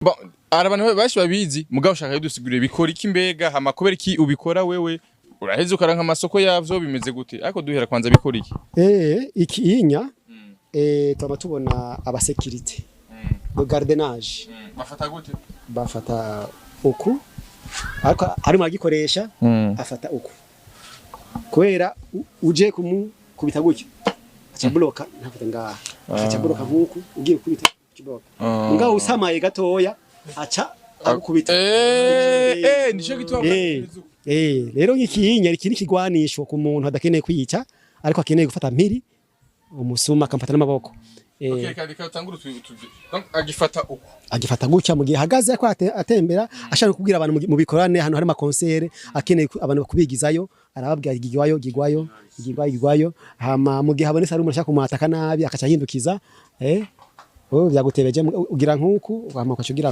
Bon, arabantu bashi babizi mugabo ushaka dusigurire bikora iki mbega hama kubera iki ubikora wewe uraheze ukaranka amasoko yavyo bimeze gute ariko duhera kwanza bikora iki ikinya twaba tubona abasekirite no gardenage bafata gute bafata uku ariko harimo agikoresha afata uku kubera uje kubita gutyo acha bloka ntafite ngaha acha bloka nkuku ugiye kubita kiboka ngaho usamaye gatoya acha agukubita nico gitwa rero ikinya ikindi kigwanisho ku muntu adakeneye kwica ariko akeneye gufata mpiri umusuma akamfata n'amaboko kandi katangura donc agifata gutya mu gihe hagaze ko atembera ashaka kubwira abantu mu bikorane hano hari makonsere akeneye abantu kubigizayo arababwira igigwayo hama mu gihe abonese ari umuntu ashaka kumwataka nabi akaca hindukiza byagutebeje ugira nkuku hama ukacugira